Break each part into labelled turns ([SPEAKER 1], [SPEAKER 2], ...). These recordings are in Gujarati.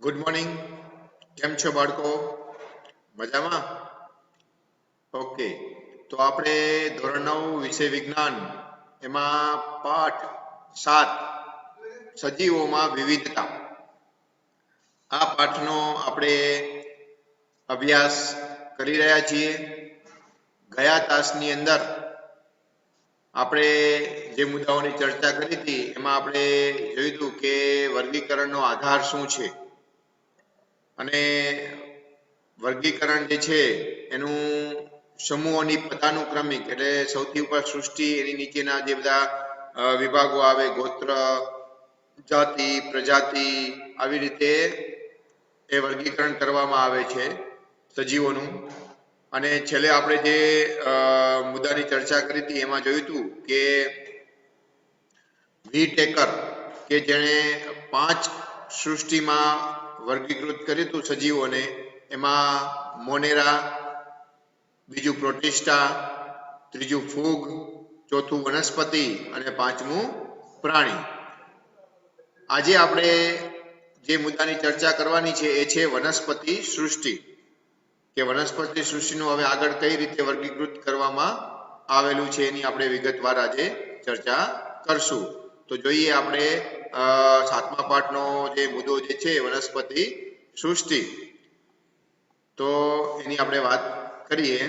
[SPEAKER 1] Good morning. કેમ છો બાળકો? મજામાં? ઓકે. તો આપણે ધોરણ 9 વિષય વિજ્ઞાન એમાં પાઠ 7 સજીવોમાં વિવિધતા આ પાઠનો આપણે અભ્યાસ કરી રહ્યા છીએ. ગયા તાસની અંદર આપણે જે મુદ્દાઓની ચર્ચા કરી હતી એમાં આપણે જોયું હતું કે વર્ગીકરણનો આધાર શું છે અને વર્ગીકરણ જે છે એનું સમૂહોની પદાનુક્રમિક એટલે સૌથી ઉપર સૃષ્ટિ, એની નીચેના જે બધા વિભાગો આવે, ગોત્ર, જાતિ, પ્રજાતિ, આવી રીતે એ વર્ગીકરણ કરવામાં આવે છે સજીવોનું. અને છેલ્લે આપણે જે મુદ્દાની ચર્ચા કરી હતી એમાં જોયું હતું કે વી.ટેકર કે જેણે 5 સૃષ્ટિમાં વર્ગીકૃત કર્યું હતું સજીવોને, એમાં મોનેરા, બીજું પ્રોટિસ્ટા, ત્રીજું ફૂગ, ચોથું વનસ્પતિ અને પાંચમું પ્રાણી. આજે આપણે જે મુદ્દાની ચર્ચા કરવાની છે એ છે વનસ્પતિ સૃષ્ટિ, કે વનસ્પતિ સૃષ્ટિનું હવે આગળ કઈ રીતે વર્ગીકૃત કરવામાં આવેલું છે એની આપણે વિગતવાર આજે ચર્ચા કરશું. તો જોઈએ આપણે 7મા પાઠનો જે મુદ્દો જે છે વનસ્પતિ સૃષ્ટિ, તો એની આપણે વાત કરીએ.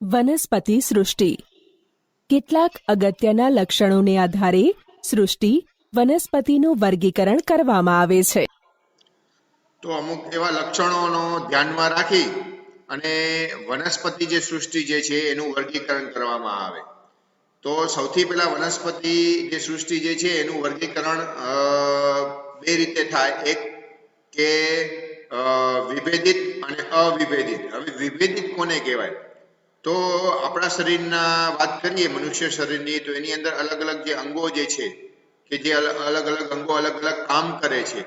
[SPEAKER 2] વનસ્પતિ સૃષ્ટિ. કેટલાક અગત્યના લક્ષણોને આધારે સૃષ્ટિ વનસ્પતિનું વર્ગીકરણ કરવામાં આવે છે.
[SPEAKER 1] તો અમુક એવા લક્ષણોનો ધ્યાનમાં રાખી અને વનસ્પતિ જે સૃષ્ટિ જે છે એનું વર્ગીકરણ કરવામાં આવે. તો સૌથી પહેલા વનસ્પતિ જે સૃષ્ટિ જે છે એનું વર્ગીકરણ બે રીતે થાય. એક કે વિભેદિત અને અવિભેદિત. હવે વિભેદિત કોને કહેવાય? તો આપણા શરીરના વાત કરીએ, મનુષ્ય શરીરની, તો એની અંદર અલગ અલગ જે અંગો જે છે કે જે અલગ અલગ અંગો અલગ અલગ કામ કરે છે.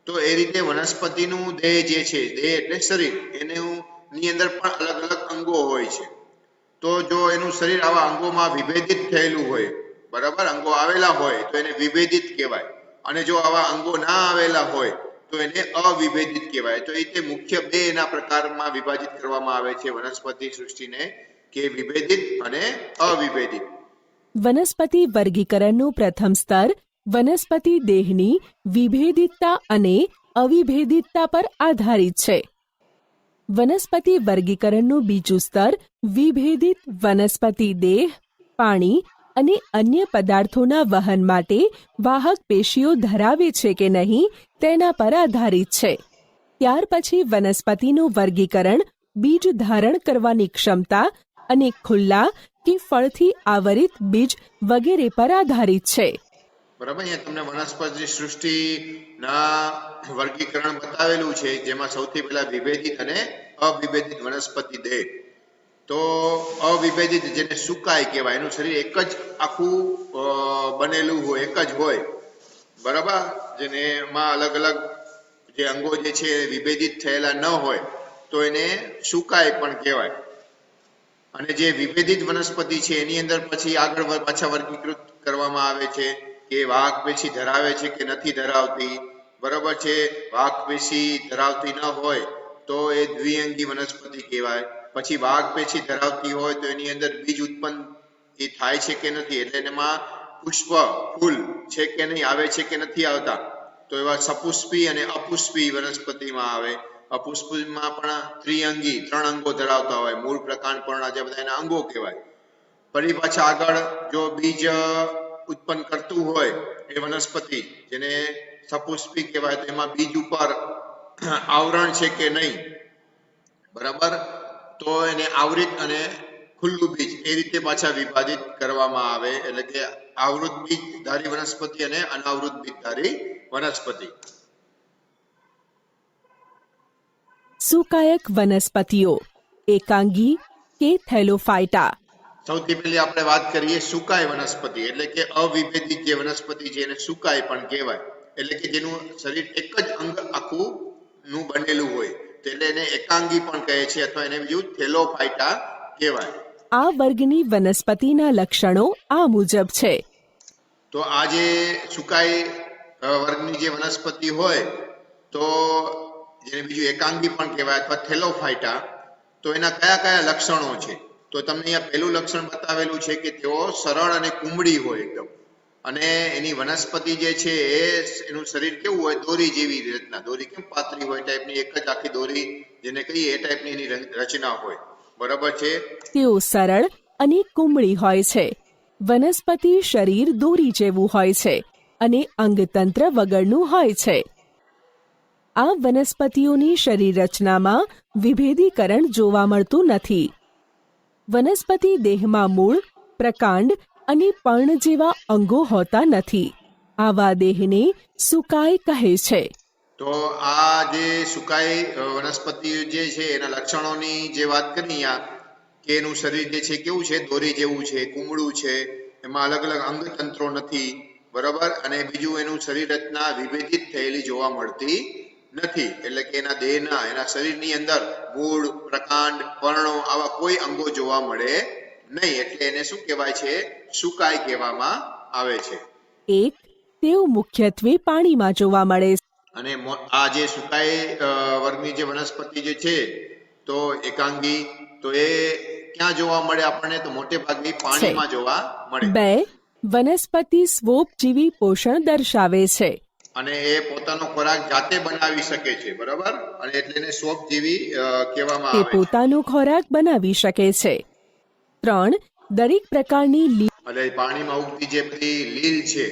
[SPEAKER 1] તો એ રીતે વનસ્પતિનું દેહ જે છે, દેહ એટલે શરીર, એની અંદર પણ અલગ અલગ અંગો હોય છે. તો જો એનું શરીર આવા અંગોમાં વિભેદિત થયેલું હોય, બરાબર, અંગો આવેલા હોય તો એને વિભેદિત કહેવાય. અને જો આવા અંગો ના આવેલા હોય તો એને અવિભેદિત કહેવાય. તો એ રીતે મુખ્ય બે એના પ્રકારમાં વિભાજિત કરવામાં આવે છે વનસ્પતિ સૃષ્ટિને, કે વિભેદિત અને અવિભેદિત.
[SPEAKER 2] વનસ્પતિ વર્ગીકરણનું પ્રથમ સ્તર વનસ્પતિ દેહની વિભેદિતતા અને અવિભેદિતતા પર આધારિત છે. વનસ્પતિ વર્ગીકરણનું બીજું સ્તર વિભેદિત વનસ્પતિ દેહ, પાણી અને અન્ય પદાર્થોના વહન માટે વાહક પેશીઓ ધરાવે છે કે નહીં તેના પર આધારિત છે. ત્યાર પછી વનસ્પતિનું વર્ગીકરણ બીજ ધારણ કરવાની ક્ષમતા અને ખુલ્લા કે ફળથી આવરિત બીજ વગેરે પર આધારિત છે.
[SPEAKER 1] બરાબર, અહીંયા તમને વનસ્પતિ સૃષ્ટિના વર્ગીકરણ બતાવેલું છે, જેમાં સૌથી પહેલા વિભેદિત અને અવિભેદિત વનસ્પતિ દેહ. તો અવિભેદિત જેને સુકાય કહેવાય, એનું શરીર એક જ આખું બનેલું હોય, એક જ હોય, બરાબર, જેને એમાં અલગ અલગ જે અંગો જે છે વિભેદિત થયેલા ન હોય તો એને સુકાય પણ કહેવાય. અને જે વિભેદિત વનસ્પતિ છે એની અંદર પછી આગળ પાછા વર્ગીકૃત કરવામાં આવે છે કે વાહક પેશી ધરાવે છે કે નથી ધરાવતી. બરાબર છે, વાહક પેશી ધરાવતી ન હોય તો એ દ્વિઅંગી વનસ્પતિ કહેવાય. પછી વાહક પેશી ધરાવતી હોય તો એની અંદર બીજ ઉત્પન્ન એ થાય છે કે નથી, એટલે એમાં પુષ્પ, ફૂલ છે કે નહીં, આવે છે કે નથી આવતા, તો એવા સપુષ્પી અને અપુષ્પી વનસ્પતિમાં આવે. અપુષ્પીમાં પણ ત્રિઅંગી, 3 અંગો ધરાવતા હોય, મૂળ, પ્રકાંડ, પર્ણ, જે બધા એના અંગો કહેવાય. ફરી પાછા આગળ જો બીજ ઉત્પન્ન કરતું હોય એ વનસ્પતિ, જેને સપુષ્પી કહેવાય, તો એમાં બીજ ઉપર આવરણ છે કે નહીં, બરાબર, તો એને આવૃત અને ખુલ્લું બીજ એ રીતે પાછા વિભાજિત કરવામાં આવે. એટલે કે આવૃત બીજ ધારી વનસ્પતિ અને અનાવૃત બીજ ધારી વનસ્પતિ.
[SPEAKER 2] સુકાયક વનસ્પતિઓ એકાંગી કે થેલોફાઇટા.
[SPEAKER 1] સૌથી પહેલી આપણે વાત કરીએ સુકાય વનસ્પતિ, એટલે કે અવિભેદિત જે વનસ્પતિ છે એને સુકાય પણ કહેવાય. એટલે કે જેનું શરીર એક જ અંગ આખું નું બનેલું હોય, તો એટલે એને એકાંગી પણ કહે છે, અથવા એને બીજું થેલોફાઇટા કહેવાય.
[SPEAKER 2] આ વર્ગની વનસ્પતિના લક્ષણો આ મુજબ છે.
[SPEAKER 1] તો આ જે સુકાઈ વર્ગની જે વનસ્પતિ હોય તો જેને બીજું એકાંગી પણ કહેવાય અથવા થેલોફાઇટા, તો એના કયા કયા લક્ષણો છે? તો તમને અહીંયા પહેલું લક્ષણ બતાવેલું છે કે તેઓ સરળ અને કુમળી હોય એકદમ, અને એની વનસ્પતિ જે છે એ એનું શરીર કેવું હોય, દોરી જેવી રચના, દોરી કેમ પાતળી હોય ટાઈપની, એક જ આખી દોરી જેને કહીએ એ ટાઈપની એની રચના હોય. બરાબર છે.
[SPEAKER 2] તેઓ સરળ અને કુમળી હોય છે. વનસ્પતિ શરીર દોરી જેવું હોય છે અને અંગતંત્ર વગરનું હોય છે. આ વનસ્પતિઓની શરીર રચનામાં વિભેદીકરણ જોવા મળતું નથી. વનસ્પતિ દેહમાં મૂળ, પ્રકાંડ અને પર્ણ જેવા અંગો હોતા નથી. આવા દેહને સુકાઈ કહે છે.
[SPEAKER 1] તો આ જે સુકાઈ વનસ્પતિ જે છે એના લક્ષણોની જે વાત કરી અહીંયા, કે એનું શરીર જે છે કેવું છે, દોરી જેવું છે, કુમળું છે, એમાં અલગ અલગ અંગતંત્રો નથી, બરાબર, અને બીજું એનું શરીર રચના વિભેદિત થયેલી જોવા મળતી નથી. એટલે કે એના દેહના, એના શરીરની અંદર મૂળ, પ્રકાંડ, પર્ણો આવા કોઈ અંગો જોવા મળે નહીં, એટલે એને શું કહેવાય છે? સુકાઈ કહેવામાં આવે છે.
[SPEAKER 2] એક, તેઓ મુખ્યત્વે પાણીમાં જોવા મળે છે.
[SPEAKER 1] અને આ જે સુકાઈ વર્ગની જે વનસ્પતિ જે છે તો એકાંગી, તો એ ક્યાં જોવા મળે આપણને? તો મોટે ભાગે પાણીમાં જોવા મળે.
[SPEAKER 2] 2, વનસ્પતિ સ્વોપજીવી પોષણ દર્શાવે છે.
[SPEAKER 1] અને એ પોતાનો ખોરાક જાતે બનાવી શકે છે, બરાબર, અને એટલે એને સ્વોપજીવી કહેવામાં
[SPEAKER 2] તે
[SPEAKER 1] આવે છે.
[SPEAKER 2] પોતાનો ખોરાક બનાવી શકે છે. 3, દરેક પ્રકારની
[SPEAKER 1] એટલે પાણીમાં ઉગતી જે બધી લીલ છે,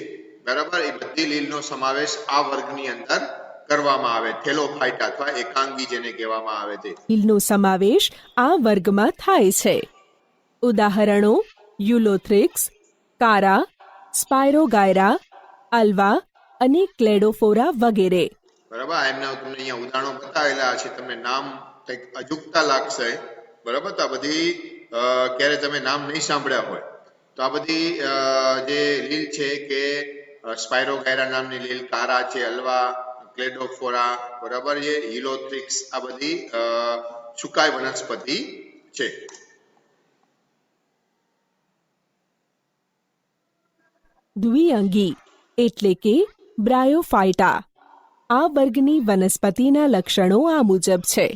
[SPEAKER 1] બરાબર, એ બધી લીલનો સમાવેશ આ વર્ગની અંદર કરવામાં આવે, થેલોફાઇટા અથવા એકાંગી જેને કહેવામાં આવે તે.
[SPEAKER 2] લીલનો સમાવેશ આ વર્ગમાં થાય છે. ઉદાહરણો યુલોથ્રિક્સ, કારા, સ્પાયરોગાયરા, અલ્વા અને ક્લેડોફોરા વગેરે.
[SPEAKER 1] બરાબર, એમના તમને અહીંયા ઉદાહરણો બતાવેલા છે, તમને નામ કંઈક અજુકતા લાગશે, બરાબર, તો આ બધી ક્યારે તમે નામ નહીં સાંભળ્યા હોય તો આ બધી જે લીલ છે કે સ્પાયરોગાયરા નામની લીલ, કારા છે, અલ્વા, ક્લેડોફોરા, બરાબર છે, હિલોથ્રિક્સ, આ બધી સુકાઈ વનસ્પતિ છે.
[SPEAKER 2] દ્વિઅંગી એટલે કે બ્રાયોફાઇટા. આ વર્ગની વનસ્પતિના લક્ષણો આ મુજબ છે.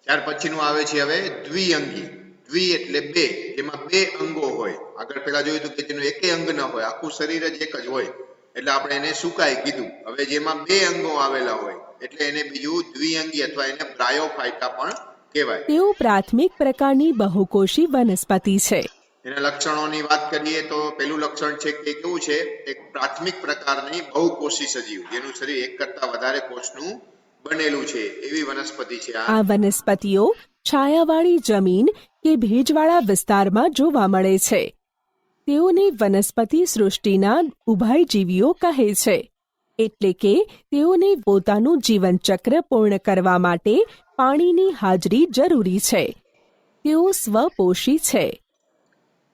[SPEAKER 1] ત્યાર પછીનું આવે છે હવે દ્વિઅંગી. દ્વિ એટલે બે, જેમાં બે અંગો હોય. આગળ પેલા જોયું હતું કે તેનું એકેય અંગ ન હોય, આખું શરીર જ એક જ હોય, એટલે આપણે એને સુકાઈ કીધું. હવે જેમાં બે અંગો આવેલા હોય એટલે એને બીજું દ્વિઅંગી અથવા એને બ્રાયોફાઇટા પણ કહેવાય.
[SPEAKER 2] તેઓ પ્રાથમિક પ્રકારની બહુકોષી વનસ્પતિ છે.
[SPEAKER 1] એના લક્ષણોની વાત કરીએ તો પેલું લક્ષણ છે કે કેવું છે, એક પ્રાથમિક પ્રકારની બહુકોષી સજીવ, જેનું શરીર એક કરતા વધારે કોષનું બનેલું છે, એવી વનસ્પતિ છે આ.
[SPEAKER 2] આ વનસ્પતિઓ છાયાવાળી જમીન કે ભેજવાળા વિસ્તારમાં જોવા મળે છે. તેઓને વનસ્પતિ સૃષ્ટિના ઉભયજીવીઓ કહે છે, એટલે કે તેઓને પોતાનું જીવનચક્ર પૂર્ણ કરવા માટે પાણીની હાજરી જરૂરી છે. તેઓ સ્વપોષી છે.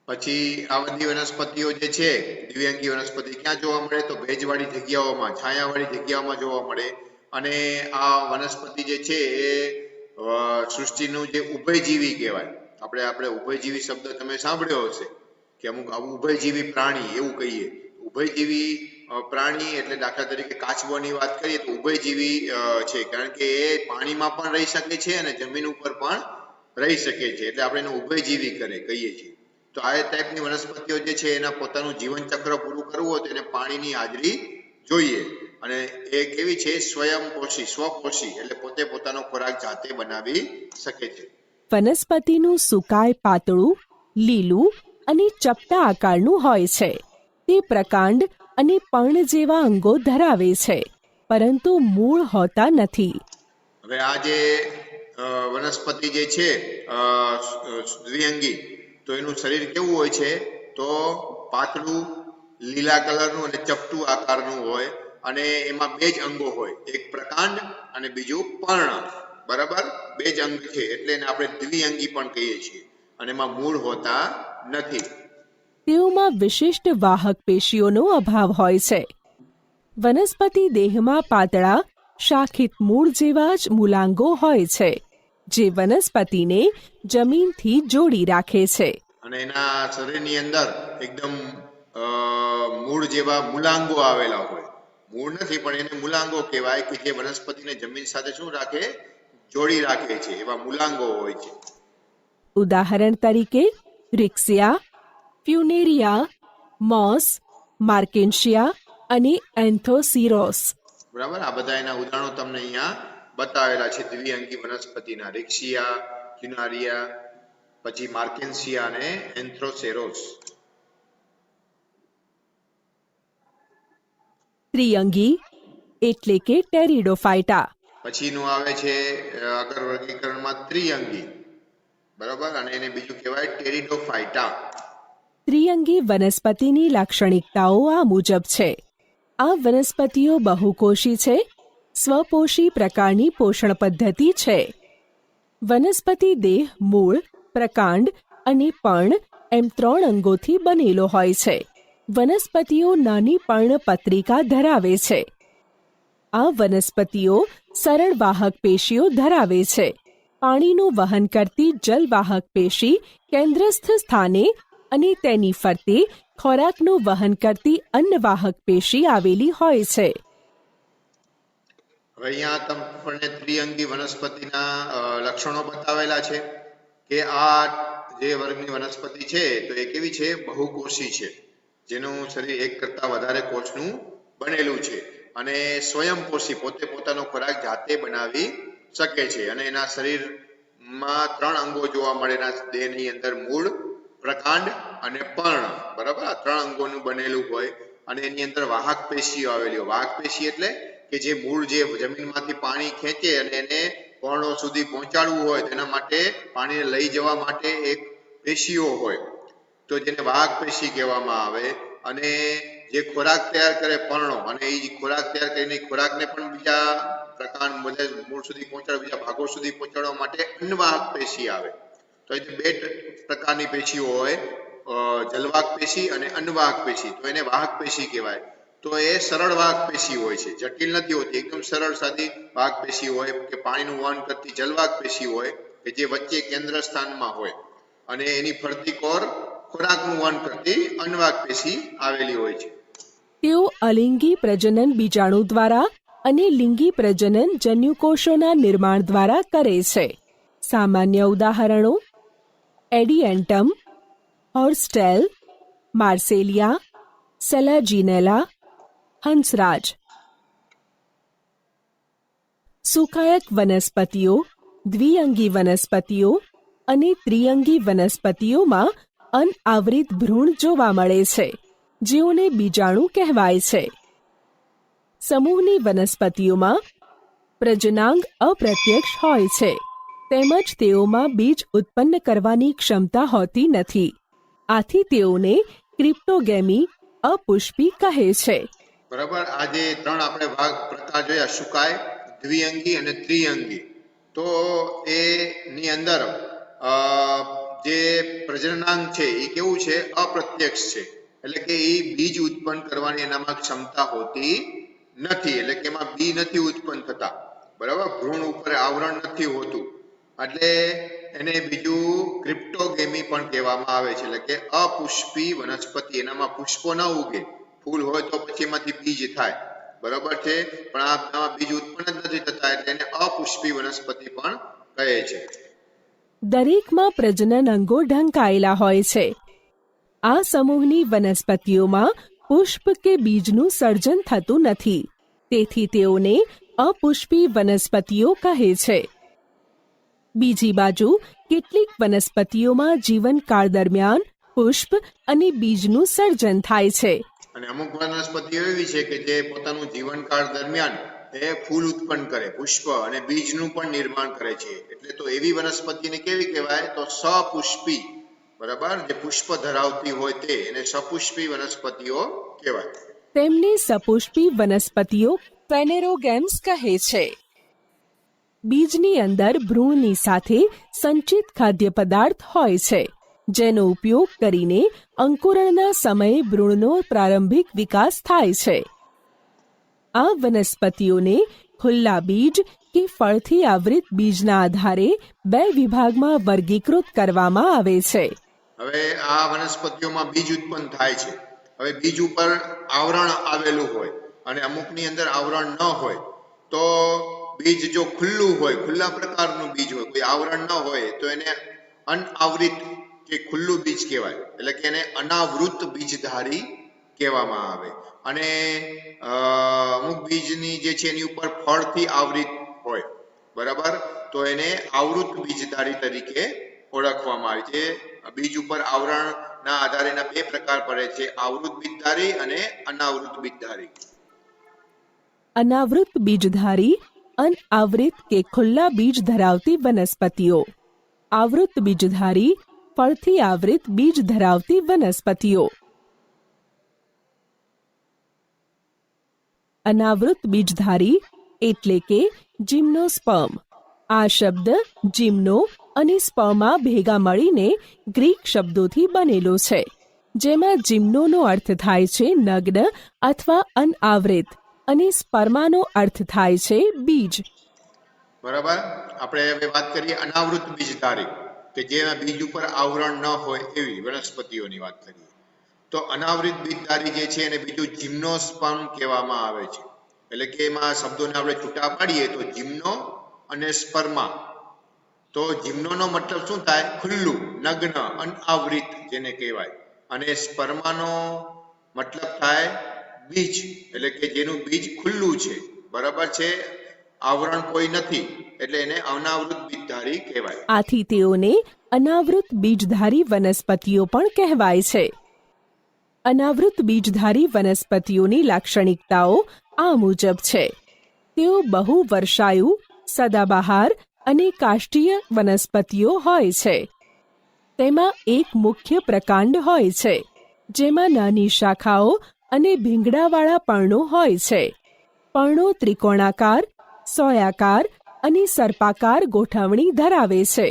[SPEAKER 1] પછી આ બધી વનસ્પતિઓ જે છે, દ્વિઅંગી વનસ્પતિ ક્યાં જોવા મળે? તો ભેજવાળી જગ્યાઓમાં, છાયાવાળી જગ્યાઓમાં જોવા મળે. અને આ વનસ્પતિ જે છે એ સૃષ્ટિનું જે ઉભયજીવી કહેવાય. આપણે ઉભયજીવી શબ્દ તમે સાંભળ્યો હશે કે અમુક આવું ઉભયજીવી પ્રાણી એવું કહીએ. ઉભયજીવી પ્રાણી એટલે દાખલા તરીકે કાચબોની વાત કરીએ તો ઉભયજીવી છે, કારણ કે એ પાણીમાં પણ રહી શકે છે અને જમીન ઉપર પણ રહી શકે છે, એટલે આપણે એને ઉભયજીવી કહીએ છીએ. તો આ ટાઈપની વનસ્પતિઓ જે છે એના પોતાનું જીવન ચક્ર પૂરું કરવું હોય તો એને પાણીની હાજરી જોઈએ. અને એ કેવી છે? સ્વયંપોષી, સ્વપોષી, એટલે પોતે પોતાનો ખોરાક જાતે બનાવી શકે છે.
[SPEAKER 2] વનસ્પતિનું સુકાય પાતળું, લીલું અને ચપટા આકારનું હોય છે. તે પ્રકાંડ અને પર્ણ જેવા અંગો ધરાવે છે, પરંતુ મૂળ હોતા નથી.
[SPEAKER 1] હવે આ જે વનસ્પતિ જે છે દ્વિઅંગી, તો એનું શરીર કેવું હોય છે? તો પાતળું, લીલા કલરનું અને ચપટું આકારનું હોય, અને એમાં બે જ અંગો હોય, એક પ્રકાંડ અને બીજું પર્ણ, બરાબર, બે જ અંગ છે, એટલે એને આપણે દ્વિઅંગી પણ કહીએ છીએ. અને એમાં મૂળ હોતા નથી.
[SPEAKER 2] તેઓમાં વિશિષ્ટ વાહક પેશીઓનો અભાવ હોય છે. વનસ્પતિ દેહમાં પાતળા શાખિત મૂળ જેવા જ મૂલાંગો હોય છે, જે વનસ્પતિને જમીનથી જોડી રાખે છે.
[SPEAKER 1] અને એના શરીરની અંદર એકદમ મૂળ જેવા મૂલાંગો આવેલા હોય. મૂળ નથી પણ એને મૂલાંગો કહેવાય કે જે વનસ્પતિને જમીન સાથે શું રાખે? જોડી રાખે છે. એવા મૂલાંગો હોય છે.
[SPEAKER 2] ઉદાહરણ તરીકે રિક્સિયા, ફ્યુનેરિયા, મોસ, માર્કેન્શિયા અને એન્થોસીરોસ.
[SPEAKER 1] બરાબર, આ બધા એના ઉદાહરણો તમને અહીંયા બતાવેલા છે દ્વિઅંગી વનસ્પતિના. રિક્સિયા, ફ્યુનેરિયા, પછી માર્કેન્શિયા અને એન્થ્રોસેરોસ.
[SPEAKER 2] ત્રિઅંગી એટલે કે ટેરિડોફાઇટા.
[SPEAKER 1] પછીનું આવે છે આગળ વર્ગીકરણમાં ત્રિઅંગી. બરાબર, અને એને બીજું કહેવાય ટેરિડોફાઇટા.
[SPEAKER 2] ત્રિઅંગી વનસ્પતિની લાક્ષણિકતાઓ આ મુજબ છે. આ વનસ્પતિઓ બહુકોષી છે, સ્વપોષી પ્રકારની પોષણ પદ્ધતિ છે. વનસ્પતિ દેહ મૂળ, પ્રકાંડ અને પર્ણ એમ 3 અંગોથી બનેલો હોય છે. વનસ્પતિઓ નાની પર્ણપત્રિકા ધરાવે છે. આ વનસ્પતિઓ સરળ વાહક પેશીઓ ધરાવે છે. પાણીનું વહન કરતી જલવાહક પેશી કેન્દ્રસ્થ સ્થાને અને તેની ફરતે ખોરાકનું વહન કરતી અન્નવાહક પેશી આવેલી હોય છે.
[SPEAKER 1] હવે અહીંયા તમને ત્રિઅંગી વનસ્પતિના લક્ષણો બતાવેલા છે કે આ જે વર્ગની વનસ્પતિ છે તો એ કેવી છે? બહુકોષી છે, જેનું શરીર એક કરતા વધારે કોષનું બનેલું છે અને સ્વયંપોષી, પોતે પોતાનો ખોરાક જાતે બનાવી શકે છે. અને એના શરીરમાં 3 અંગો જોવા મળે એના દેહની અંદર: મૂળ, પ્રકાંડ અને પર્ણ. બરાબર, આ 3 અંગોનું બનેલું હોય. અને એની અંદર વાહક પેશીઓ આવેલી હોય. વાહક પેશી એટલે કે જે મૂળ જે જમીનમાંથી પાણી ખેંચે અને એને પર્ણો સુધી પહોંચાડવું હોય તેના માટે, પાણીને લઈ જવા માટે એક પેશીઓ હોય, તો જેને વાહક પેશી કહેવામાં આવે. અને જે ખોરાક તૈયાર કરે પર્ણો, અને એ ખોરાક તૈયાર કરીને ખોરાકને પણ બીજા પ્રકાંડ બધા મૂળ સુધી પહોંચાડવા, બીજા ભાગો સુધી પહોંચાડવા માટે અન્નવાહક પેશી આવે. તો એ 2 પ્રકારની પેશીઓ હોય, જલવાહક પેશી અને અન્નવાહક પેશી. તો એને વાહક પેશી કહેવાય. તો એ સરળ વાહક પેશી હોય છે, જટિલ નથી હોતી, એકદમ સરળ સાદી વાહક પેશી હોય કે પાણીનું વહન કરતી જલવાહક પેશી હોય કે જે વચ્ચે કેન્દ્ર સ્થાનમાં હોય. અને એની ફરતી કોર ખોરાકનું વહન કરતી અન્નવાહક પેશી આવેલી હોય છે.
[SPEAKER 2] તેઓ અલિંગી પ્રજનન બીજાણુ દ્વારા અને લિંગી પ્રજનન જન્યુકોષોના નિર્માણ દ્વારા કરે છે. સામાન્ય ઉદાહરણો: એડિએન્ટમ, હોર્સ્ટેલ, માર્સેલિયા, સેલાજીનેલા, હંસરાજ. સુખાયક વનસ્પતિઓ, દ્વિઅંગી વનસ્પતિઓ અને ત્રિઅંગી વનસ્પતિઓમાં અનઆવૃત ભ્રૂણ જોવા મળે છે, જેઓને બીજાણુ કહેવાય છે. સમૂહની વનસ્પતિઓમાં પ્રજનાંગ અપ્રત્યક્ષ હોય છે, તેમજ તેઓમાં બીજ ઉત્પન્ન કરવાની ક્ષમતા હોતી નથી. આથી તેઓને ક્રિપ્ટોગેમી અપુષ્પી કહે છે.
[SPEAKER 1] બરાબર, આ જે 3 આપણે ભાગ પ્રકાર જોયા, સુકાય, દ્વિઅંગી અને ત્રિઅંગી. તો એની અંદર જે પ્રજનનાંગ છે એ કેવું છે? અપ્રત્યક્ષ છે. એટલે કે એ બીજ ઉત્પન્ન કરવાની એનામાં ક્ષમતા હોતી નથી. એટલે કે એમાં બી નથી ઉત્પન્ન થતા. બરાબર, ભ્રૂણ ઉપર આવરણ નથી હોતું. એટલે એને બીજું ક્રિપ્ટોગેમી પણ કહેવામાં આવે છે. એટલે કે અપુષ્પી વનસ્પતિ, એનામાં પુષ્પો ન ઉગે. ફૂલ હોય તો પછી એમાંથી બીજ થાય. બરાબર છે, પણ આમાં બીજ ઉત્પન્ન જ નથી થતા, એટલે એને અપુષ્પી વનસ્પતિ પણ કહે છે.
[SPEAKER 2] દરેકમાં પ્રજનન અંગો ઢંકાયેલા હોય છે. આ સમૂહની વનસ્પતિઓમાં પુષ્પ કે બીજનું સર્જન થતું નથી, તેથી તેઓને અપુષ્પી વનસ્પતિઓ કહે છે. બીજી બાજુ કેટલીક વનસ્પતિઓમાં જીવનકાળ દરમિયાન પુષ્પ અને બીજનું સર્જન થાય છે.
[SPEAKER 1] અને અમુક વનસ્પતિઓ એવી છે કે જે પોતાનું જીવનકાળ દરમિયાન એ ફૂલ ઉત્પન્ન કરે, પુષ્પ અને બીજનું પણ નિર્માણ કરે છે. એટલે તો એવી વનસ્પતિને કેવી કહેવાય? તો સપુષ્પી. બરાબર, જે પુષ્પ ધરાવતી હોય તે એને સપુષ્પી વનસ્પતિઓ કહેવાય.
[SPEAKER 2] તેમને સપુષ્પી વનસ્પતિઓ ફેનેરોગેમ્સ કહે છે. બીજની અંદર ભ્રૂણની સાથે સંચિત ખાદ્ય પદાર્થ હોય છે, જેનો ઉપયોગ કરીને અંકુરણના સમયે ભ્રૂણનો પ્રારંભિક વિકાસ થાય છે. આ વનસ્પતિઓને ખુલ્લા બીજ કે ફળથી આવૃત બીજના આધારે બે વિભાગમાં વર્ગીકૃત કરવામાં આવે છે.
[SPEAKER 1] હવે આ વનસ્પતિઓમાં બીજ ઉત્પન્ન થાય છે. હવે બીજ ઉપર આવરણ આવેલું હોય અને અમુકની અંદર આવરણ ન હોય, તો બીજ જો ખુલ્લું હોય, ખુલ્લા પ્રકારનું બીજ હોય, કોઈ આવરણ ન હોય, તો એને અનાવૃત કે ખુલ્લું બીજ કહેવાય. એટલે કે એને અનાવૃત બીજધારી કહેવામાં આવે. અને અમુક બીજની જે છે એની ઉપર ફળથી આવૃત હોય, બરાબર, તો એને આવૃત બીજધારી તરીકે ઓળખવામાં આવે છે. બીજ ઉપર આવરણના આધારે એના બે પ્રકાર પડે છે, આવૃત બીજધારી અને અનાવૃત બીજધારી.
[SPEAKER 2] અનાવૃત બીજધારી અનાવૃત કે ખુલ્લા બીજ ધરાવતી વનસ્પતિઓ. આવૃત બીજધારી ફળથી આવૃત બીજ ધરાવતી વનસ્પતિઓ. અનાવૃત બીજધારી એટલે કે જિમ્નોસ્પર્મ. આ શબ્દ જિમ્નો અને સ્પર્મા ભેગા મળીને ગ્રીક શબ્દોથી બનેલો છે, જેમાં જિમ્નોનો અર્થ થાય છે નગ્ન અથવા અનાવૃત અને સ્પર્માનો અર્થ થાય છે બીજ.
[SPEAKER 1] બરાબર. આપણે હવે વાત કરીએ અનાવૃત બીજધારી, કે જેમાં બીજ ઉપર આવરણ ન હોય એવી વનસ્પતિઓની વાત કરીએ. તો અનાવૃત બીજધારી જે છે એને બીજું જિમ્નોસ્પર્મ કહેવામાં આવે છે. એટલે કે એમાં શબ્દોને આપણે છૂટા પાડીએ તો જિમ્નો અને સ્પર્મા. તો જિમ્નોનો મતલબ શું થાય? ખુલ્લું, નગ્ન, અનાવૃત જેને કહેવાય. અને સ્પર્માનો મતલબ થાય બીજ, એટલે કે જેનું બીજ ખુલ્લું છે, બરાબર છે, આવરણ કોઈ નથી, એટલે એને અનાવૃત બીજધારી કહેવાય.
[SPEAKER 2] આથી તેઓને અનાવૃત બીજધારી વનસ્પતિઓ પણ કહેવાય છે. અનાવૃત બીજધારી વનસ્પતિઓની લાક્ષણિકતાઓ આ મુજબ છે. તેઓ બહુ વર્ષાયુ, સદાબહાર અને કાષ્ઠીય વનસ્પતિઓ હોય છે. તેમાં એક મુખ્ય પ્રકાંડ હોય છે, જેમાં નાની શાખાઓ અને ભીંગડાવાળા પર્ણો હોય છે. પર્ણો ત્રિકોણાકાર, સોયાકાર અને સર્પાકાર ગોઠવણી ધરાવે છે.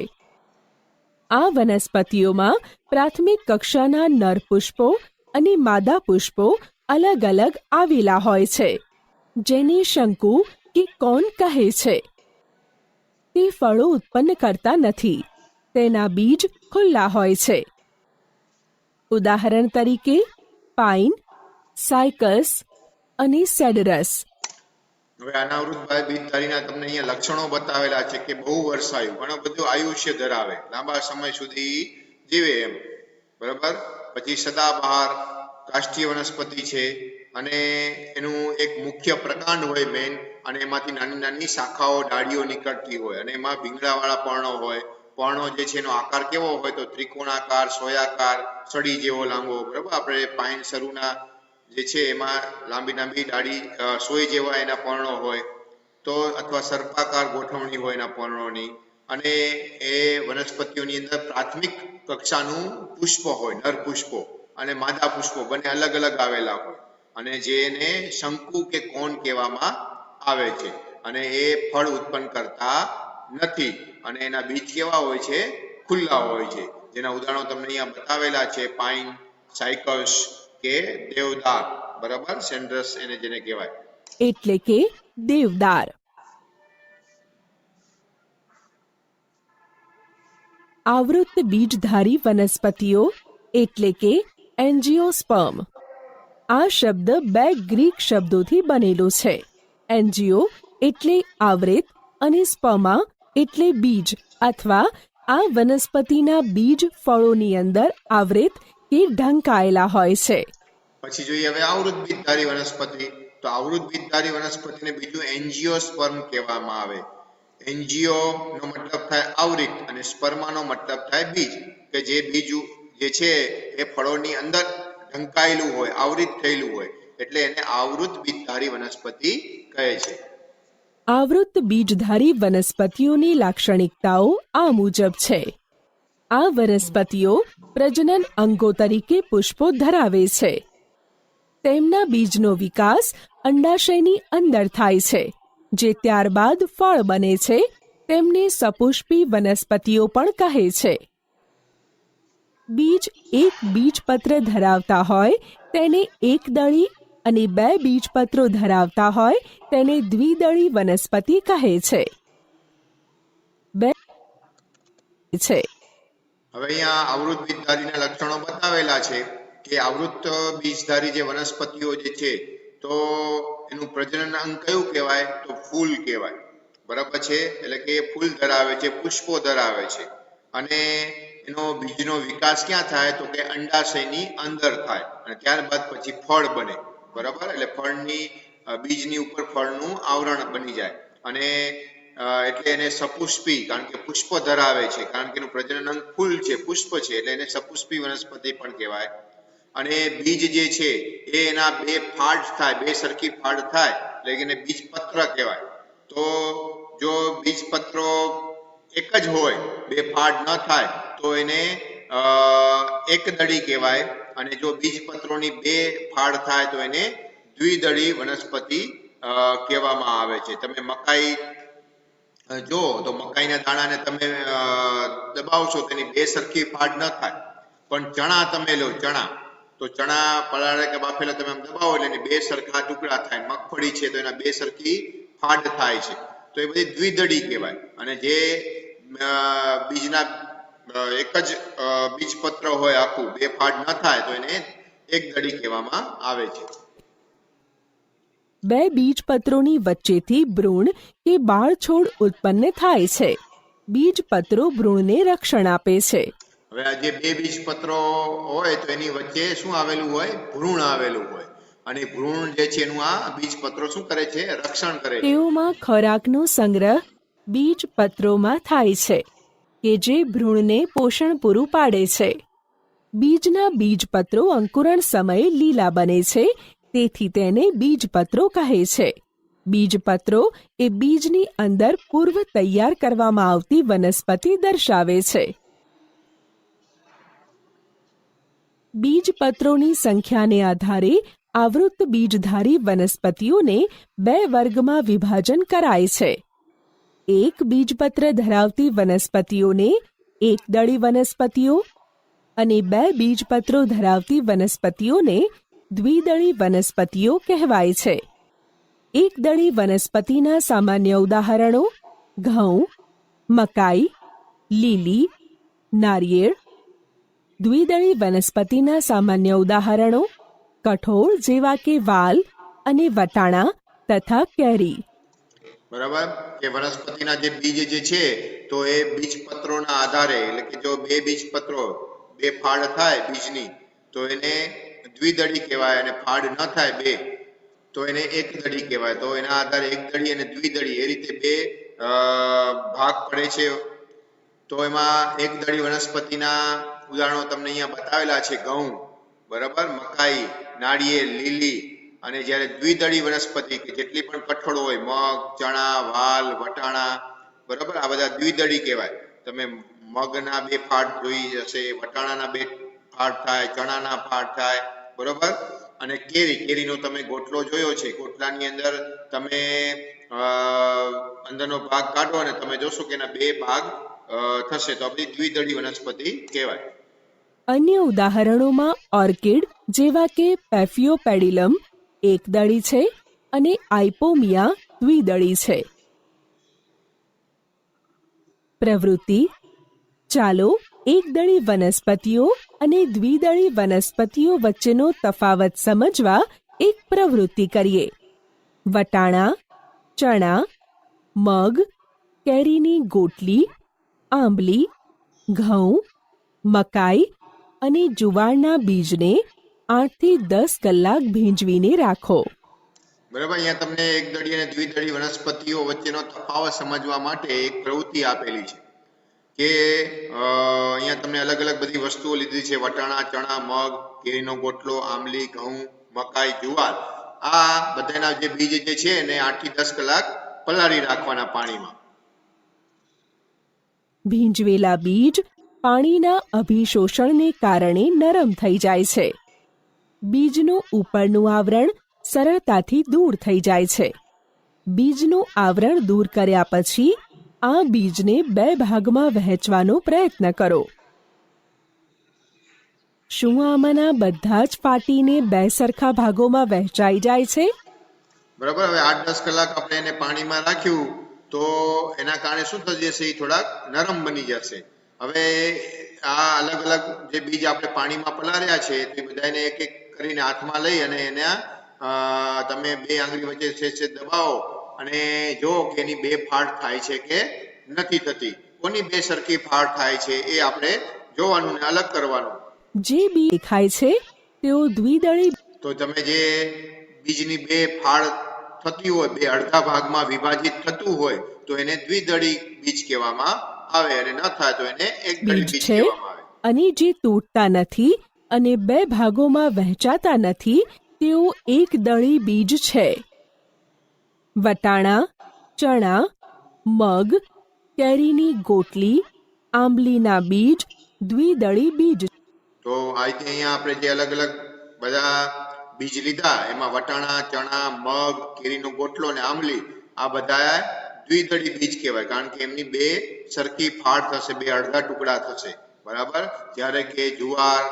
[SPEAKER 2] આ વનસ્પતિઓમાં પ્રાથમિક કક્ષાના નર પુષ્પો અને માદા પુષ્પો અલગ અલગ આવેલા હોય છે, જેને શંકુ કે કોન કહે છે. તે ફળો ઉત્પન્ન કરતા નથી. તેના બીજ ખુલ્લા હોય છે. ઉદાહરણ તરીકે પાઇન, સાયકસ અને સેડરસ.
[SPEAKER 1] હવે અનાવૃત બીજધારીના તમને અહીંયા લક્ષણો બતાવેલા છે કે બહુ વર્ષાયુ, ઘણું બધું આયુષ્ય ધરાવે, લાંબા સમય સુધી જીવે એમ, બરાબર. પછી સદાબહાર, કાષ્ઠીય વનસ્પતિ છે, અને એનું એક મુખ્ય પ્રકાંડ હોય મેન, અને એમાંથી નાની નાની શાખાઓ, ડાળીઓ નીકળતી હોય, અને એમાં ભીંગડાવાળા પર્ણો હોય. પર્ણો જે છે એનો આકાર કેવો હોય? તો ત્રિકોણાકાર, સોયાકાર, સળી જેવો લાંબો, બરાબર. આપણે પાઇન શરૂના જે છે એમાં લાંબી લાંબી ડાળી, સોય જેવા એના પર્ણો હોય, તો અથવા સર્પાકાર ગોઠવણી હોય એના પર્ણોની. અને એ વનસ્પતિઓની અંદર પ્રાથમિક કક્ષાનું પુષ્પ હોય, નર પુષ્પો અને માદા પુષ્પો બંને અલગ અલગ આવેલા હોય, અને જેને શંકુ કે કોન કહેવામાં આવે છે. અને એ ફળ ઉત્પન્ન કરતા નથી, અને એના બીજ કેવા હોય છે? ખુલ્લા હોય છે. જેના ઉદાહરણો તમને અહીંયા બતાવેલા છે, પાઇન, સાયકસ કે દેવદાર, બરાબર, સેન્ડ્રસ એને જેને કહેવાય.
[SPEAKER 2] એટલે કે દેવદાર. આવૃત બીજધારી વનસ્પતિઓ એટલે કે એન્જિયોસ્પર્મ. આ શબ્દ બે ગ્રીક શબ્દોથી બનેલો છે. એન્જિયો એટલે આવૃત અને સ્પર્મા એટલે બીજ, અથવા આ વનસ્પતિના બીજ ફળોની અંદર આવૃત કે ઢંકાયેલા હોય છે.
[SPEAKER 1] પછી જોઈએ હવે આવૃત બીજધારી વનસ્પતિ. તો આવૃત બીજધારી વનસ્પતિને બીજું એન્જિયોસ્પર્મ કહેવામાં આવે. એન્જિયો નો મતલબ થાય આવૃત, અને સ્પર્માનો મતલબ થાય બીજ, કે જે બીજ જે છે એ ફળોની અંદર ઢંકાયેલું હોય, આવૃત થયેલું હોય, એટલે એને આવૃત બીજધારી વનસ્પતિ કહે છે.
[SPEAKER 2] આવૃત બીજધારી વનસ્પતિઓની લાક્ષણિકતાઓ આ મુજબ છે. આ વનસ્પતિઓ પ્રજનન અંગો તરીકે પુષ્પો ધરાવે છે. તેમના બીજનો વિકાસ અંડાશયની અંદર થાય છે, જે ત્યારબાદ ફળ બને છે. તેમને સપુષ્પી વનસ્પતિઓ પણ કહે છે. બીજ એક બીજપત્ર ધરાવતા હોય તેને એકદળી અને 2 બીજપત્રો ધરાવતા હોય તેને દ્વિદળી વનસ્પતિ કહે છે. છે
[SPEAKER 1] હવે અહીંયા આવૃત બીજધારીના લક્ષણો બતાવેલા છે કે આવૃત બીજધારી જે વનસ્પતિઓ જે છે તો એનું પ્રજનન અંગ કયું કહેવાય? તો ફૂલ કહેવાય. બરાબર છે, એટલે કે ફૂલ ધરાવે છે, પુષ્પો ધરાવે છે. અને એનો બીજનો વિકાસ ક્યાં થાય? તો કે અંડાશયની અંદર થાય અને ત્યારબાદ પછી ફળ બને. બરાબર, એટલે ફળની બીજની ઉપર ફળનું આવરણ બની જાય અને એટલે એને સપુષ્પી, કારણ કે પુષ્પ ધરાવે છે, કારણ કે એનું પ્રજનન અંગ ફૂલ છે, પુષ્પ છે, એટલે એને સપુષ્પી વનસ્પતિ પણ કહેવાય. અને બીજ જે છે એ એના 2 ફાડ થાય, 2 સરખી ફાડ થાય એટલે કે એને બીજપત્ર કહેવાય. તો જો બીજપત્રો એક જ હોય, 2 ફાડ ન થાય તો એને એકદળી કહેવાય. અને જો બીજપત્રોની 2 ફાડ થાય તો એને દ્વિદળી વનસ્પતિ કહેવામાં આવે છે. તમે મકાઈ જો તો મકાઈના દાણાને તમે દબાવશો તો એની 2 સરખી ફાડ ન થાય. પણ ચણા તમે લો, ચણા તો ચણા પલાળે કે બાફેલા તમે દબાવો એટલે એની 2 સરખા ટુકડા થાય. મગફળી છે તો એના 2 સરખી ફાડ થાય છે, તો એ બધી દ્વિદળી કહેવાય. અને જે બીજના એક જ બીજપત્ર હોય આખું, 2 ફાડ ન થાય તો એને એકદળી કહેવામાં આવે છે.
[SPEAKER 2] 2 બીજપત્રોની વચ્ચેથી ભ્રૂણ કે બાળ છોડ ઉત્પન્ન થાય છે. બીજપત્રો ભ્રૂણને રક્ષણ આપે છે.
[SPEAKER 1] હવે આ જે 2 બીજપત્રો હોય તો એની વચ્ચે શું આવેલું હોય? ભ્રૂણ આવેલું હોય. અને ભ્રૂણ જે છે એનું આ બીજપત્રો શું કરે છે? રક્ષણ કરે છે.
[SPEAKER 2] તેઓમાં ખોરાકનો સંગ્રહ બીજપત્રોમાં થાય છે કે જે ભ્રૂણને પોષણ પૂરું પાડે છે. બીજના બીજપત્રો અંકુરણ સમયે લીલા બને છે, તેથી તેને બીજપત્રો કહે છે. બીજપત્રો એ બીજની અંદર પૂર્વ તૈયાર કરવામાં આવતી વનસ્પતિ દર્શાવે છે. બીજપત્રોની સંખ્યાને આધારે આવૃત બીજધારી વનસ્પતિઓને 2 વર્ગમાં વિભાજન કરાય છે. 1 બીજપત્ર ધરાવતી વનસ્પતિઓને એકદળી વનસ્પતિઓ અને 2 બીજપત્રો ધરાવતી વનસ્પતિઓને દ્વિદળી વનસ્પતિઓ કહેવાય છે. એકદળી વનસ્પતિના સામાન્ય ઉદાહરણો ઘઉં, મકાઈ, લીલી, નારિયેળ. દ્વિદળી વનસ્પતિના સામાન્ય ઉદાહરણો કઠોળ જેવા કે વાલ અને વટાણા તથા કેરી.
[SPEAKER 1] બરાબર, કે વનસ્પતિના જે બીજ જે છે તો એ બીજપત્રોના આધારે, એટલે કે જો 2 બીજપત્રો 2 ફાડ થાય બીજની તો એને દ્વિદળી કહેવાય, અને ફાડ ન થાય 2 તો એને એકદળી કહેવાય. તો એના આધારે એકદળી અને દ્વિદળી એ રીતે 2 ભાગ પડે છે. તો એમાં એકદળી વનસ્પતિના ઉદાહરણો તમને અહીંયા બતાવેલા છે. ઘઉં, બરાબર, મકાઈ, નાળિયેર, લીલી. અને જ્યારે દ્વિદળી વનસ્પતિ કે જેટલી પણ કઠોળ હોય, મગ, ચણા, વાલ, વટાણા, બરાબર, આ બધા દ્વિદળી કહેવાય. તમે મગના 2 ફાડ જોઈ હશે, વટાણાના 2 ફાડ થાય, ચણાના ફાડ થાય, બરોબર. અને કેરીનો તમે ગોટલો જોયો છે. ગોટલાની અંદર તમે અંદરનો ભાગ કાઢો અને તમે જોશો કે એના 2 ભાગ થશે, તો આ બધી દ્વિદળી વનસ્પતિ કહેવાય.
[SPEAKER 2] અન્ય ઉદાહરણોમાં ઓર્કિડ જેવા કે પેફિયોપેડિલમ એકદળી છે અને આઇપોમિયા દ્વિદળી છે. પ્રવૃત્તિ: ચાલો એકદળી વનસ્પતિઓ અને દ્વિદળી વનસ્પતિઓ વચ્ચેનો તફાવત સમજવા એક પ્રવૃત્તિ કરીએ. વટાણા, ચણા, મગ, કેરીની ગોટલી, આંબલી, ઘઉં, મકાઈ અને જુવારના બીજને 8 થી 10 કલાક ભીંજવીને રાખો.
[SPEAKER 1] બરાબર, અહીંયા તમને એકદળી અને દ્વિદળી વનસ્પતિઓ વચ્ચેનો તફાવત સમજવા માટે એક પ્રવૃત્તિ આપેલી છે કે અહીંયા તમને અલગ અલગ બધી વસ્તુઓ લીધી છે. વટાણા, ચણા, મગ, કેરીનો ગોટલો, આંબલી, ઘઉં, મકાઈ, જુવાર. આ બધાના જે બીજ જે છે એને 8 થી 10 કલાક પલાળી રાખવાના પાણીમાં.
[SPEAKER 2] ભીંજવેલા બીજ પાણીના અભિશોષણને કારણે નરમ થઈ જાય છે. બીજનું ઉપરનું આવરણ સરળતાથી દૂર થઈ જાય છે. બીજનું આવરણ દૂર કર્યા પછી આ બીજને 2 ભાગમાં વહેંચવાનો પ્રયત્ન કરો. શું આમાંના બધા જ ફાટીને બે સરખા ભાગોમાં વહેંચાઈ જાય છે?
[SPEAKER 1] બરાબર. હવે 8-10 કલાક આપણે એને પાણીમાં રાખ્યું તો એના કારણે શું થઈ જશે? એ થોડાક નરમ બની જશે. હવે આ અલગ અલગ જે બીજ આપણે પાણીમાં પલાળ્યા છે તે બધાને એક એક કરીને હાથમાં લઈ અને એના તમે બે આંગળી વચ્ચે છે દબાવો અને જો કે એની બે ફાટ થાય છે કે નથી થતી. કોની બે સરખી ફાટ થાય છે એ આપણે જોવાનું ને અલગ કરવાનું.
[SPEAKER 2] જે બી દેખાય છે તેઓ દ્વિદળી.
[SPEAKER 1] તો તમે જે બીજની બે ફાળ થતી હોય, બે અડધા ભાગમાં વિભાજિત થતું હોય તો એને દ્વિદળી બીજ કહેવામાં આવે અને ન થાય તો એને એકદળી
[SPEAKER 2] બીજ
[SPEAKER 1] બીજ
[SPEAKER 2] છે
[SPEAKER 1] કહેવામાં આવે.
[SPEAKER 2] અને જે તૂટતા નથી અને બે ભાગોમાં વહેંચાતા નથી તેઓ એકદળી બીજ છે. વટાણા, ચણા, મગ, કેરીની ગોટલી, આંબલીના બીજ દ્વિદળી બીજ.
[SPEAKER 1] તો આ રીતે અહીંયા આપણે જે અલગ અલગ બધા બીજ લીધા એમાં વટાણા, ચણા, મગ, કેરીનો ગોટલો અને આંબલી આ બધા દ્વિદળી બીજ કહેવાય, કારણ કે એમની બે સરખી ફાળ થશે, બે અડધા ટુકડા થશે. બરાબર. જ્યારે કે જુવાર,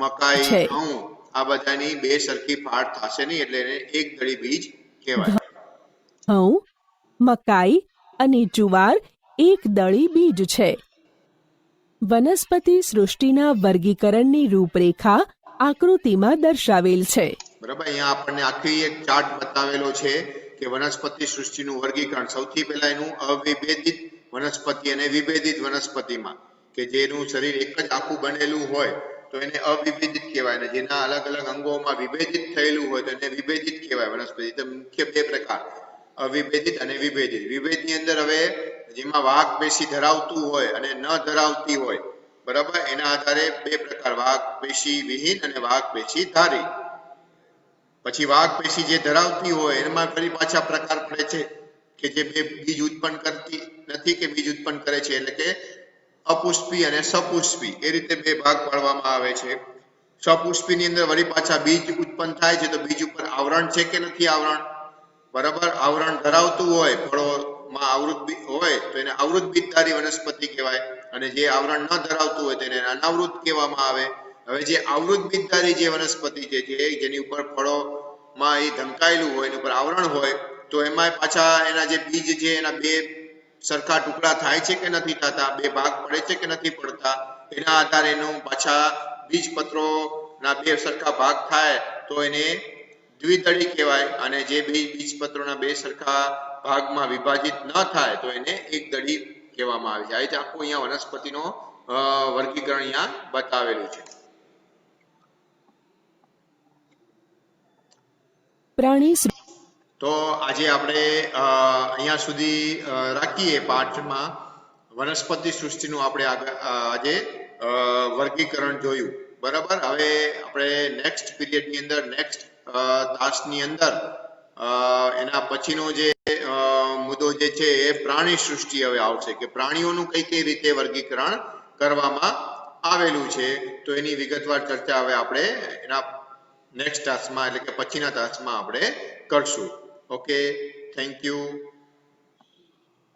[SPEAKER 1] મકાઈ,
[SPEAKER 2] છે.
[SPEAKER 1] ઘઉં આ બધાની બે સરખી ફાળ થશે નહીં એટલે એને એકદળી બીજ કહેવાય.
[SPEAKER 2] ઘઉં, મકાઈ અને જુવાર એકદળી બીજ છે. વનસ્પતિ સૃષ્ટિના વર્ગીકરણની રૂપરેખા આકૃતિમાં દર્શાવેલ છે.
[SPEAKER 1] બરાબર. અહીંયા આપણને આખી એક ચાર્ટ બતાવેલો છે કે વનસ્પતિ સૃષ્ટિનું વર્ગીકરણ. સૌથી પહેલા એનું અવિભેદિત વનસ્પતિ અને વિભેદિત વનસ્પતિમાં કે જેનું શરીર એક જ આખું બનેલું હોય તો એને અવિભેદિત કહેવાય, અને જેના અલગ અલગ અંગોમાં વિભેદિત થયેલું હોય તો એને વિભેદિત કહેવાય વનસ્પતિ. તો મુખ્ય બે પ્રકાર, અવિભેદિત અને વિભેદિત. વિભેદની અંદર હવે જેમાં વાહક પેશી ધરાવતું હોય અને ન ધરાવતી હોય, બરાબર, એના આધારે બે પ્રકાર, વાહક પેશી વિહીન અને વાહક પેશી ધારી. પછી વાહક પેશી જે ધરાવતી હોય એમાં ફરી પાછા પ્રકાર પડે છે કે જે બે બીજ ઉત્પન્ન કરતી નથી કે બીજ ઉત્પન્ન કરે છે, એટલે કે અપુષ્પી અને સપુષ્પી, એ રીતે બે ભાગ પાડવામાં આવે છે. સપુષ્પી ની અંદર વળી પાછા બીજ ઉત્પન્ન થાય છે તો બીજ ઉપર આવરણ છે કે નથી આવરણ, બરાબર, આવરણ ધરાવતું હોય, ફળોમાં આવૃત હોય તો એને આવૃત બીજધારી વનસ્પતિ કહેવાય, અને જે આવરણ ન ધરાવતું હોય તેને અનાવૃત કહેવામાં આવે. હવે જે આવૃત બીજધારી જે વનસ્પતિ છે જેની ઉપર ફળોમાં એ ઢંકાયેલું હોય, એની ઉપર આવરણ હોય, તો એમાં પાછા એના જે બીજ છે એના બે સરખા ટુકડા થાય છે કે નથી થતા, બે ભાગ પડે છે કે નથી પડતા, એના આધારે એનું પાછા બીજપત્રોના બે સરખા ભાગ થાય તો એને દ્વિદળી કહેવાય, અને જે બીજપત્રોના બે સરખા ભાગમાં વિભાજિત ન થાય તો એને એકદળી કહેવામાં આવે છે. આ રીતે આખું અહીંયા વનસ્પતિનો વર્ગીકરણ અહીંયા બતાવેલું છે.
[SPEAKER 2] પ્રાણી.
[SPEAKER 1] તો આજે આપણે અહીંયા સુધી રાખીએ પાઠમાં. વનસ્પતિ સૃષ્ટિનું આપણે આજે વર્ગીકરણ જોયું. બરાબર. હવે આપણે નેક્સ્ટ પીરિયડની અંદર, નેક્સ્ટ તાસની અંદર એના પછીનો જે મુદ્દો જે છે એ પ્રાણી સૃષ્ટિ હવે આવશે, કે પ્રાણીઓનું કઈ રીતે વર્ગીકરણ કરવામાં આવેલું છે. તો એની વિગતવાર ચર્ચા હવે આપણે એના નેક્સ્ટ તાસમાં એટલે કે પછીના તાસમાં આપણે કરશું. Okay, thank you.